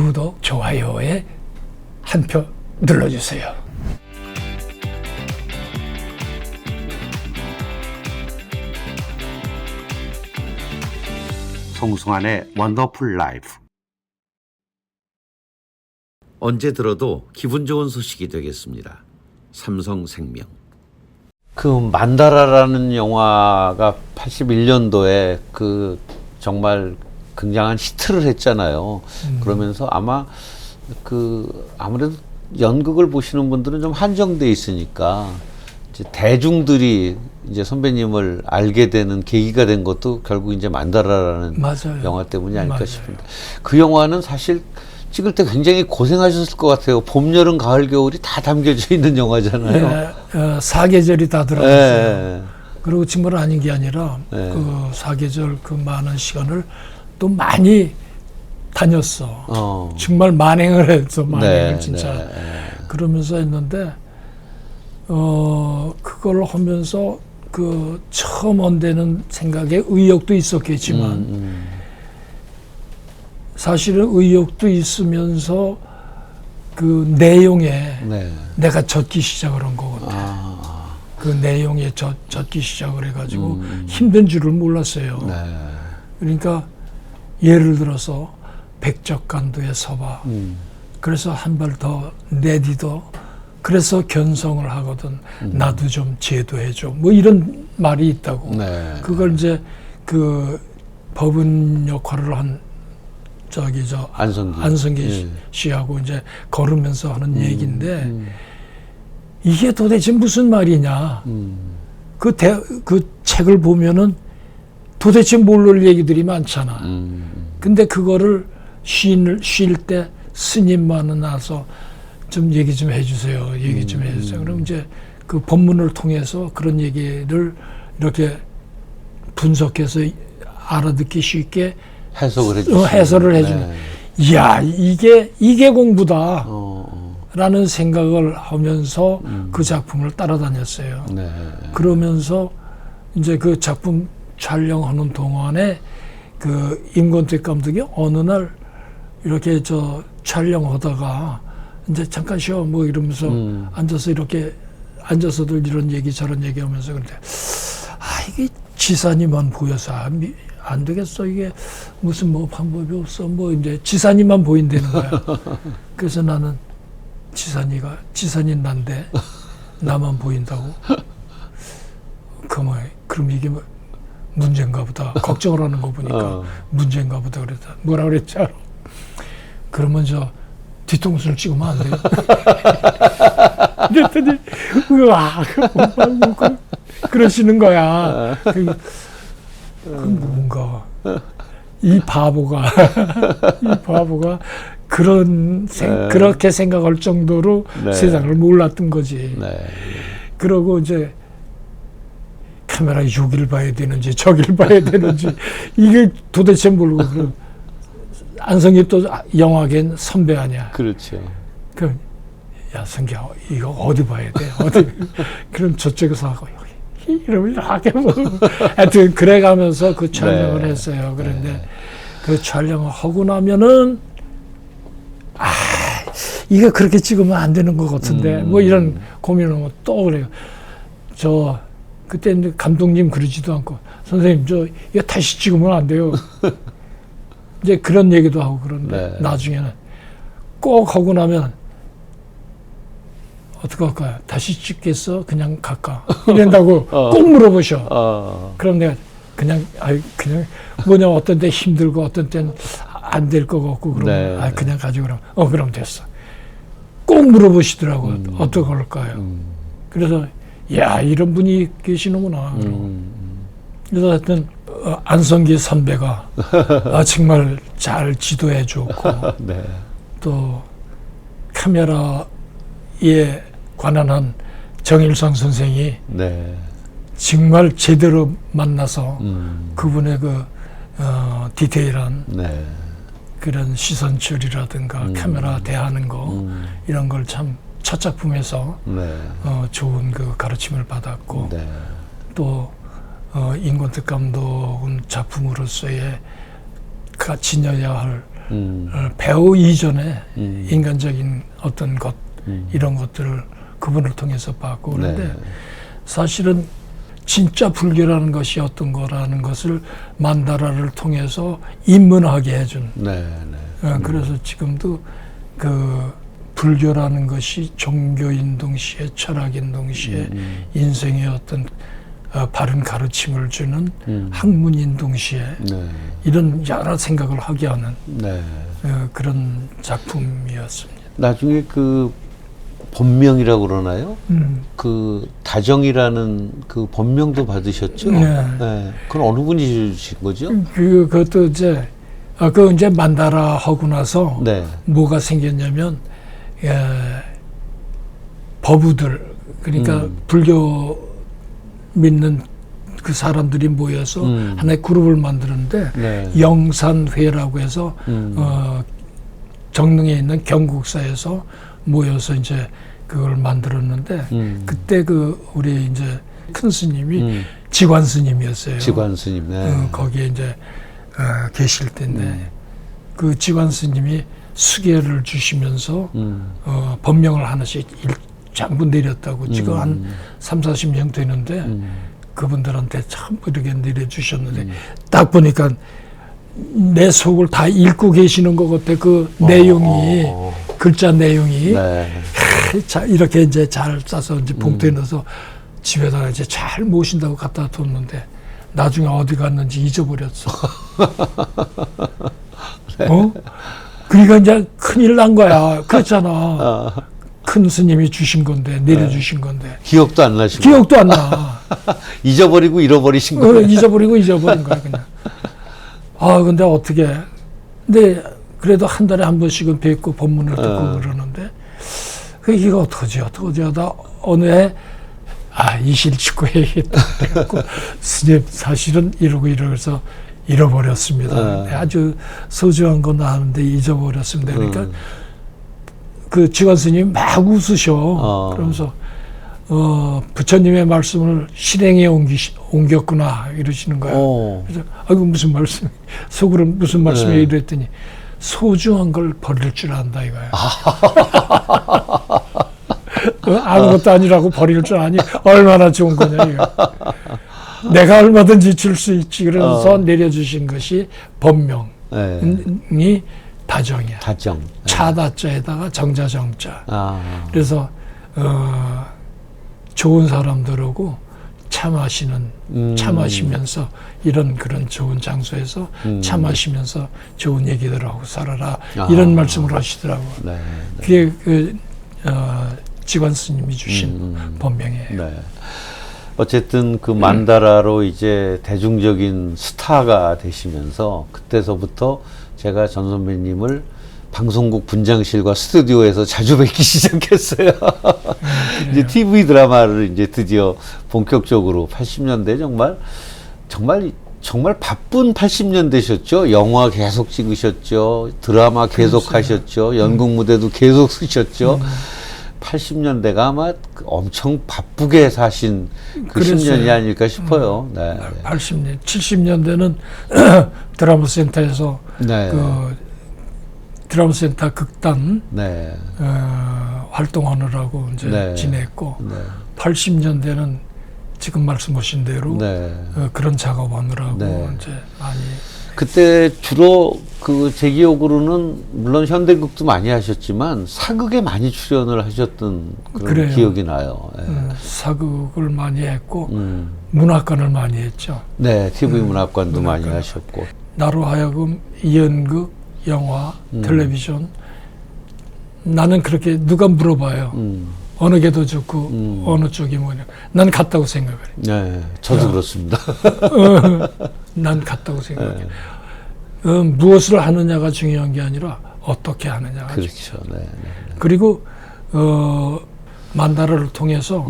구독, 좋아요에 한 표 눌러주세요. 송승환의 원더풀 라이프. 언제 들어도 기분 좋은 소식이 되겠습니다. 삼성생명. 그 만다라라는 영화가 81년도에 그 정말 굉장한 히트를 했잖아요. 그러면서 아마 아무래도 연극을 보시는 분들은 좀 한정돼 있으니까 이제 대중들이 이제 선배님을 알게 되는 계기가 된 것도 결국 이제 만다라라는 맞아요. 영화 때문이 아닐까 맞아요. 싶습니다. 그 영화는 사실 찍을 때 굉장히 고생하셨을 것 같아요. 봄, 여름, 가을, 겨울이 다 담겨져 있는 영화잖아요. 사계절이 다 들어갔어요. 예. 그리고 정말 아닌 게 아니라 예. 그 사계절 그 많은 시간을 또 많이 다녔어. 정말 만행을 했어. 만행을 진짜. 네. 그러면서 했는데 그걸 하면서 그 처음 온다는 생각에 의욕도 있었겠지만 사실은 의욕도 있으면서 그 내용에 네. 내가 젖기 시작을 한 거거든. 그 내용에 젖기 시작을 해가지고 힘든 줄을 몰랐어요. 네. 그러니까 예를 들어서 백적간두에 서봐. 그래서 한 발 더 내디도. 그래서 견성을 하거든. 나도 좀 제도해줘. 뭐 이런 말이 있다고. 네. 그걸 이제 그 법은 역할을 한 안성기 씨하고 이제 걸으면서 하는 얘기인데 이게 도대체 무슨 말이냐. 그 책을 보면은 도대체 모를 얘기들이 많잖아. 근데 그거를 쉴 때 스님만은 나서 좀 얘기 좀 해주세요. 얘기 좀 해주세요. 그럼 이제 그 법문을 통해서 그런 얘기를 이렇게 분석해서 알아듣기 쉽게 해설을 해주는. 네. 이야, 이게 공부다. 라는 생각을 하면서 그 작품을 따라다녔어요. 네. 그러면서 이제 그 작품 촬영하는 동안에 그 임권택 감독이 어느 날 이렇게 촬영하다가 이제 잠깐 쉬어 뭐 이러면서 앉아서 이렇게 앉아서들 이런 얘기 저런 얘기 하면서 그런데 이게 지사님만 보여서 안 되겠어. 이게 무슨 뭐 방법이 없어. 뭐 이제 지사님만 보인다는 거야. 그래서 나는 지사님 난데 나만 보인다고? 그럼 이게 문제인가 보다. 걱정을 하는 거 보니까 문제인가 보다 그랬다. 뭐라 그랬지 알아? 그러면 뒤통수를 찍으면 안 돼요. 그랬더니 우와 그러시는 거야. 뭔가 이 바보가 그렇게 생각할 정도로 네. 세상을 몰랐던 거지. 네. 그러고 이제 카메라 여기를 봐야 되는지 저기를 봐야 되는지 이게 도대체 모르고 그럼 안성기 또 영화계는 선배 아니야. 그렇죠. 그럼 야 성기야 이거 어디 봐야 돼? 어디? 그럼 저쪽에서 하고 이러면 이렇게 뭐 하여튼 그래가면서 그 촬영을 했어요. 그런데 그 촬영을 하고 나면은 이거 그렇게 찍으면 안 되는 것 같은데 뭐 이런 고민을 하면 또 그래요. 그때 감독님 그러지도 않고 선생님 이거 다시 찍으면 안 돼요. 이제 그런 얘기도 하고 그런데 나중에는 꼭 하고 나면 어떻게 할까요? 다시 찍겠어? 그냥 갈까? 이런다고 꼭 물어보셔. 그럼 내가 그냥 뭐냐 어떤 때 힘들고 어떤 때는 안 될 것 같고 그러면 그냥 가지고 그럼 됐어. 꼭 물어보시더라고. 어떻게 할까요? 그래서 야 이런 분이 계시는구나. 그래서 하여튼 안성기 선배가 정말 잘 지도해 줬고 네. 또 카메라에 관한 한 정일성 선생이 정말 제대로 만나서 그분의 디테일한 그런 시선 처리라든가 카메라 대하는 거 이런 걸 참 첫 작품에서 좋은 그 가르침을 받았고 또 임권택 감독은 작품으로서의 지녀야 할 배우 이전에 인간적인 어떤 것 이런 것들을 그분을 통해서 봤고 그런데 네. 사실은 진짜 불교라는 것이 어떤 거라는 것을 만다라를 통해서 입문하게 해준. 네, 네. 그래서 지금도 그 불교라는 것이 종교인 동시에 철학인 동시에 인생의 어떤 바른 가르침을 주는 학문인 동시에 네. 이런 여러 생각을 하게 하는 네. 그런 작품이었습니다. 나중에 그 본명이라고 그러나요? 그 다정이라는 그 본명도 받으셨죠? 네. 네. 그건 어느 분이 주신 거죠? 그것도 이제 그 이제 만다라 하고 나서 네. 뭐가 생겼냐면 법우들 그러니까 불교 믿는 그 사람들이 모여서 하나의 그룹을 만드는데 네. 영산회라고 해서 정릉에 있는 경국사에서 모여서 이제 그걸 만들었는데 그때 그 우리 이제 큰 스님이 지관 스님이었어요. 지관 스님. 네. 거기에 이제 계실 때인데 그 지관 스님이 수계를 주시면서 법명을 하나씩 전부 내렸다고 지금 한 30-40년 되는데 그분들한테 전부 이렇게 내려주셨는데 딱 보니까 내 속을 다 읽고 계시는 것 같아. 그 내용이 글자 내용이 네. 자, 이렇게 이제 잘 싸서 이제 봉투에 넣어서 집에다가 이제 잘 모신다고 갖다 뒀는데 나중에 어디 갔는지 잊어버렸어. 어? 그러니까 이제 큰일 난 거야. 그렇잖아. 큰 스님이 주신 건데 내려주신 건데 기억도 안 나시고. 기억도 안 나. 잊어버리고 잃어버리신 거예요. 잊어버린 거야 그냥. 근데 어떻게? 근데 그래도 한 달에 한 번씩은 뵙고 법문을 듣고 그러는데 이거 어떡하지 하다 어느 해 이실 짓고 해야겠다. 그래갖고 스님 사실은 이러고서 잃어버렸습니다. 아주 소중한 건 아는데 잊어버렸습니다. 그러니까 그 지관 스님이 막 웃으셔. 그러면서 부처님의 말씀을 실행에 옮겼구나 이러시는 거야. 그래서 아이고 무슨 말씀 속으로 무슨 말씀이야 이랬더니 소중한 걸 버릴 줄 안다 이거야. 아무것도 아니라고 버릴 줄 아니 얼마나 좋은 거냐 이거. 내가 얼마든지 줄 수 있지. 그래서 내려주신 것이 법명이 다정이야. 다정. 차다자에다가 정자정자. 그래서 좋은 사람들하고 차 마시면서 이런 그런 좋은 장소에서 차 마시면서 좋은 얘기들 하고 살아라. 이런 말씀을 하시더라고. 네. 그게 그 지관 스님이 주신 법명이에요. 네. 어쨌든 그 만다라로 이제 대중적인 스타가 되시면서 그때서부터 제가 전 선배님을 방송국 분장실과 스튜디오에서 자주 뵙기 시작했어요. 이제 TV 드라마를 이제 드디어 본격적으로 80년대 정말 바쁜 80년대셨죠. 영화 계속 찍으셨죠. 드라마 계속 하셨죠. 연극 무대도 계속 쓰셨죠. 80년대가 아마 엄청 바쁘게 사신 그 10년이 아닐까 싶어요. 네. 80년, 70년대는 드라마 센터에서 네. 그 드라마 센터 극단 네. 활동하느라고 이제 네. 지냈고 네. 80년대는 지금 말씀하신 대로 네. 그런 작업하느라고 네. 이제 많이 그때 주로 그 제 기억으로는 물론 현대극도 많이 하셨지만 사극에 많이 출연을 하셨던 그런 그래요. 기억이 나요. 네. 사극을 많이 했고 문학관을 많이 했죠. 네, TV 문학관도 많이 하셨고. 나로 하여금 연극, 영화, 텔레비전 나는 그렇게 누가 물어봐요. 어느 게 더 좋고 어느 쪽이 뭐냐. 난 같다고 생각을 해. 네, 저도 그렇습니다. 난 같다고 생각해. 무엇을 하느냐가 중요한 게 아니라 어떻게 하느냐가 그렇죠. 중요해요. 네, 네. 그리고 만다라를 통해서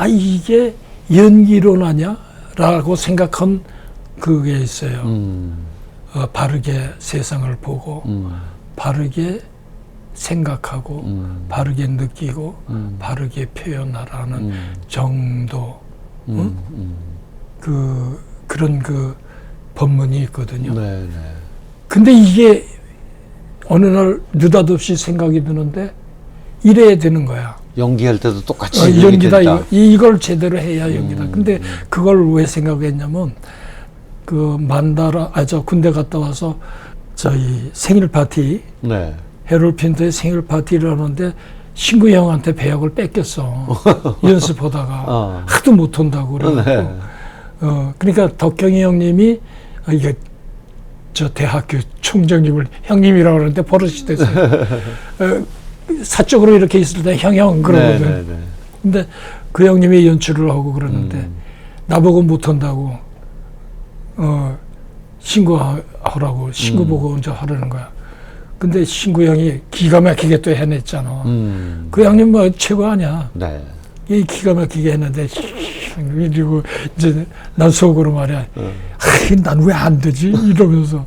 이게 연기론 아냐라고 생각한 그게 있어요. 바르게 세상을 보고 바르게 생각하고 바르게 느끼고 바르게 표현하라는 정도 그런 그 법문이 있거든요. 네, 네. 근데 이게 어느 날 느닷없이 생각이 드는데 이래야 되는 거야. 연기할 때도 똑같이 연기다 된다. 이걸 제대로 해야 연기다. 근데 그걸 왜 생각했냐면 그 저 군대 갔다 와서 저희 생일 파티 네. 해롤 핀터의 생일 파티를 하는데 신구 형한테 배역을 뺏겼어. 연습하다가 하도 못 온다고 그래갖고 네. 그러니까 덕경이 형님이 이게 저 대학교 총장님을 형님이라고 그러는데 버릇이 됐어요. 사적으로 이렇게 있을 때 형형 그러거든. 네, 네, 네. 근데 그 형님이 연출을 하고 그러는데 나보고 못 한다고 신고하라고 신고 보고 이제 하라는 거야. 근데 신구 형이 기가 막히게 또 해냈잖아. 그 형님 뭐 최고 아니야. 네. 이 기가 막히게 했는데 그리고 이제 난 속으로 말이야. 난 왜 안 되지? 이러면서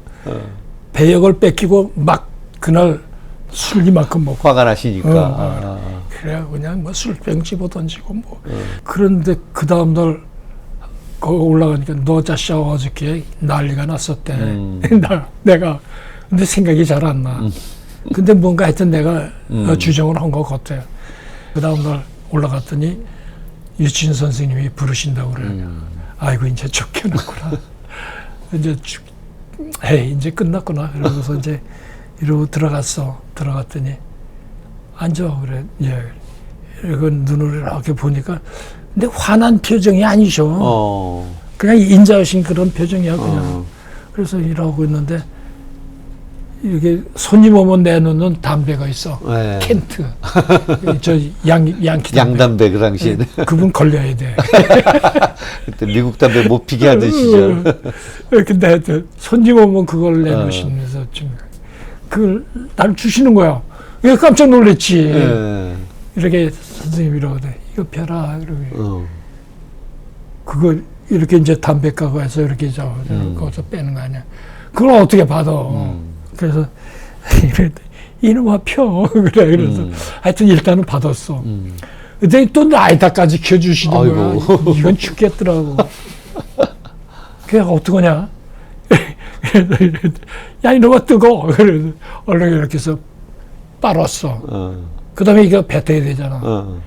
배역을 뺏기고 막 그날 술 이만큼 먹고 화가 나시니까. 그래 그냥 뭐 술병 집어 던지고 뭐 그런데 그 다음 날 거기 올라가니까 너 자식아 어저께 난리가 났었대. 내가 근데 생각이 잘 안 나. 근데 뭔가 하여튼 내가 주정을 한 것 같아. 그 다음 날 올라갔더니 유치인 선생님이 부르신다고 그래요. 아이고 이제 쫓겨났구나. 이제 이제 끝났구나. 이러면서 이제 이러고 들어갔더니 앉아 그래. 예. 이거 눈을 이렇게 보니까 근데 화난 표정이 아니셔. 그냥 인자하신 그런 표정이야 그냥. 그래서 일하고 있는데 이렇게 손님 오면 내놓는 담배가 있어. 네. 켄트. 저 양키 담배. 양담배 그 당시에. 그분 걸려야 돼. 그때 미국 담배 못 피게 하던 시절. 근데 하여튼 손님 오면 그걸 내놓으시면서 좀 그걸 날 주시는 거야. 이거 깜짝 놀랐지. 네. 이렇게 선생님이 이러거든. 이거 펴라. 이러고. 그거 이렇게 이제 담배 가고해서 이렇게 거기서 빼는 거 아니야. 그걸 어떻게 받아. 그래서 이놈아 펴. 그래. 그래서 하여튼 일단은 받았어. 근데 또 라이터까지 켜주시는 거야. 이건 죽겠더라고. 그게 어떡하냐. 야 이놈아 뜨거. 그래서 얼른 이렇게 해서 빨았어. 그 다음에 이거 뱉어야 되잖아.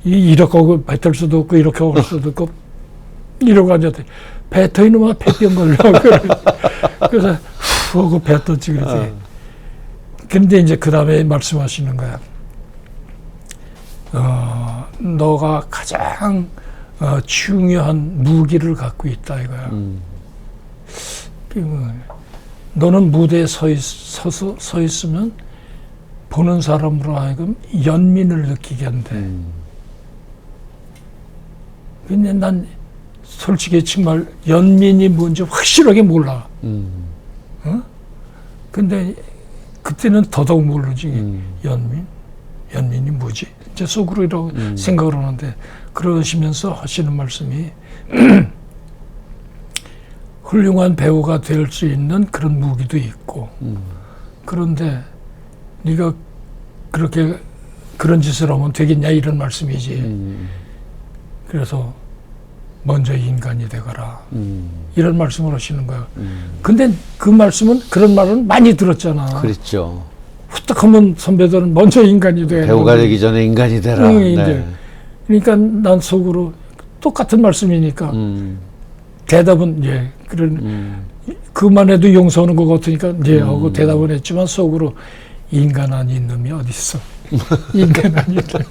이렇게 하고 뱉을 수도 없고 이렇게 올 수도 없고 이러고 앉았더니 뱉어 이놈아 폐병 걸려. 그래서 후 하고 뱉었지 그러지. 근데 이제 그 다음에 말씀하시는 거야. 너가 가장 중요한 무기를 갖고 있다 이거야. 너는 무대에 서 있으면 보는 사람으로 하여금 연민을 느끼게 한대. 근데 난 솔직히 정말 연민이 뭔지 확실하게 몰라. 근데 그때는 더더욱 모르지. 연민이 뭐지? 이제 속으로 이러고 생각을 하는데 그러시면서 하시는 말씀이 훌륭한 배우가 될 수 있는 그런 무기도 있고 그런데 네가 그렇게 그런 짓을 하면 되겠냐 이런 말씀이지. 그래서 먼저 인간이 되거라. 이런 말씀을 하시는 거야. 근데 그 말씀은 그런 말은 많이 들었잖아. 그랬죠. 후딱하면 선배들은 먼저 인간이 돼. 배우가 되기 전에 인간이 되라. 네. 그러니까 난 속으로 똑같은 말씀이니까 대답은 예 그런 그만 해도 용서하는 것 같으니까 예 하고 대답은 했지만 속으로 인간 아닌 놈이 어디 있어? 인간 아닌 놈이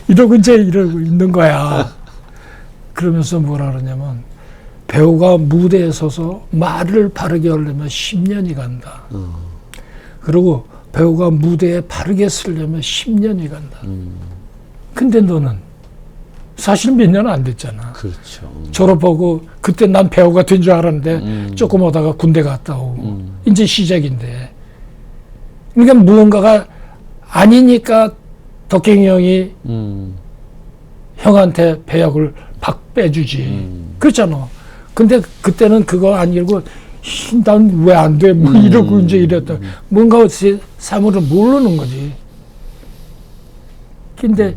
이러고 이제 이러고 있는 거야. 그러면서 뭐라 그러냐면 배우가 무대에 서서 말을 바르게 하려면 10년이 간다. 그리고 배우가 무대에 바르게 서려면 10년이 간다. 근데 너는 사실 몇 년 안 됐잖아. 그렇죠. 졸업하고 그때 난 배우가 된 줄 알았는데 조금 하다가 군대 갔다 오고 이제 시작인데 그러니까 무언가가 아니니까 덕경이 형이 형한테 배역을 빼주지. 그렇잖아. 근데 그때는 그거 아니고 난 왜 안 돼? 뭐 이러고 이제 이랬다. 뭔가 사물을 모르는 거지. 근데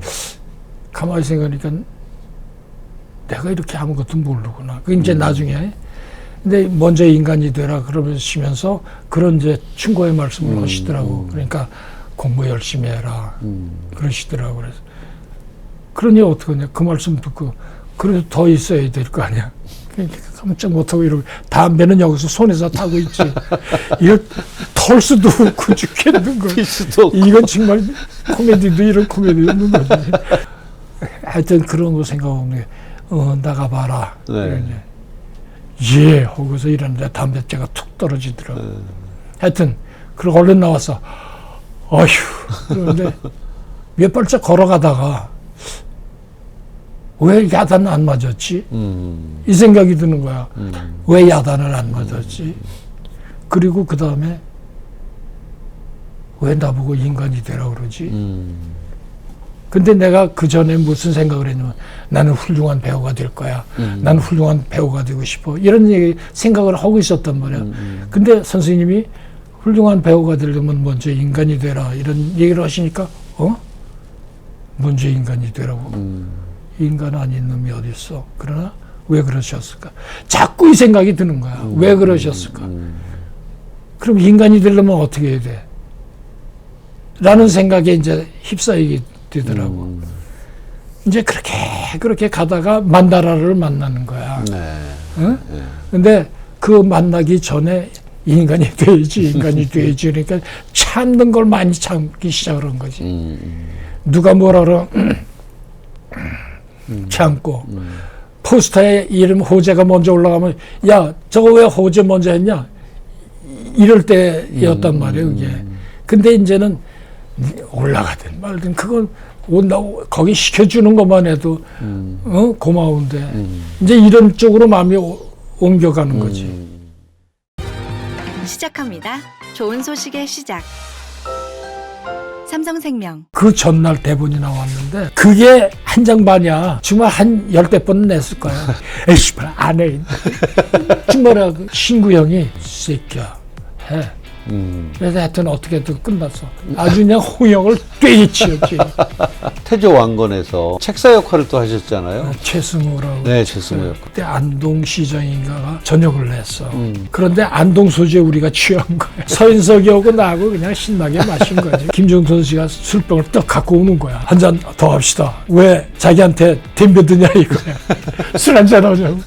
가만히 생각하니까 내가 이렇게 아무것도 모르구나. 그 이제 나중에 근데 먼저 인간이 되라 그러시면서 그런 이제 충고의 말씀을 하시더라고. 그러니까 공부 열심히 해라. 그러시더라고. 그래서 그러니 어떡하냐. 그 말씀 듣고 그래도 더 있어야 될 거 아니야. 그러니까 깜짝 못하고 이러고 담배는 여기서 손에서 타고 있지. 이거 털 수도 없고 죽겠는 거야. 필 수도 없고. 이건 정말 코미디도 이런 코미디 없는 거지. 하여튼 그런 거 생각하면 나가봐라. 네. 예 하고서 이러는데 담뱃재가 툭 떨어지더라고. 하여튼 그리고 얼른 나와서 어휴 그런데 몇 발짝 걸어가다가 왜 야단 안 맞았지? 이 생각이 드는 거야. 왜 야단을 안 맞았지? 그리고 그 다음에 왜 나보고 인간이 되라 그러지? 근데 내가 그 전에 무슨 생각을 했냐면 나는 훌륭한 배우가 될 거야. 나는 훌륭한 배우가 되고 싶어. 이런 생각을 하고 있었단 말이야. 근데 선생님이 훌륭한 배우가 되려면 먼저 인간이 되라 이런 얘기를 하시니까 먼저 인간이 되라고. 인간 아닌 놈이 어디 있어. 그러나 왜 그러셨을까? 자꾸 이 생각이 드는 거야. 왜 그러셨을까? 그럼 인간이 되려면 어떻게 해야 돼? 라는 생각에 이제 휩싸이게 되더라고. 이제 그렇게 가다가 만다라를 만나는 거야. 네. 응? 근데 그 만나기 전에 인간이 돼야지. 그러니까 참는 걸 많이 참기 시작을 한 거지. 누가 뭐라 그러 참고. 포스터에 이름 호재가 먼저 올라가면 야 저거 왜 호재 먼저 했냐? 이럴 때였단 말이에요. 그게. 근데 이제는 올라가든 말든 그건 온다고 거기 시켜주는 것만 해도 고마운데 이제 이런 쪽으로 마음이 옮겨가는 거지. 시작합니다. 좋은 소식의 시작. 삼성생명. 그 전날 대본이 나왔는데 그게 한 장 반이야. 정말 한 10대번 냈을 거야. 에이씨 안 해. 정말 신구 형이 새끼야 해. 그래서 하여튼 어떻게든 끝났어. 아주 그냥 홍역을 꿰게 치었지. 태조 왕건에서 책사 역할을 또 하셨잖아요. 최승우라고. 네, 최승우 역할. 그때 안동시장인가가 전역을 냈어. 그런데 안동 소재 우리가 취한 거야. 서인석이하고 나하고 그냥 신나게 마신 거지. 김종선 씨가 술병을 떡 갖고 오는 거야. 한 잔 더 합시다. 왜 자기한테 덤벼드냐 이거야. 술 한 잔 하자고.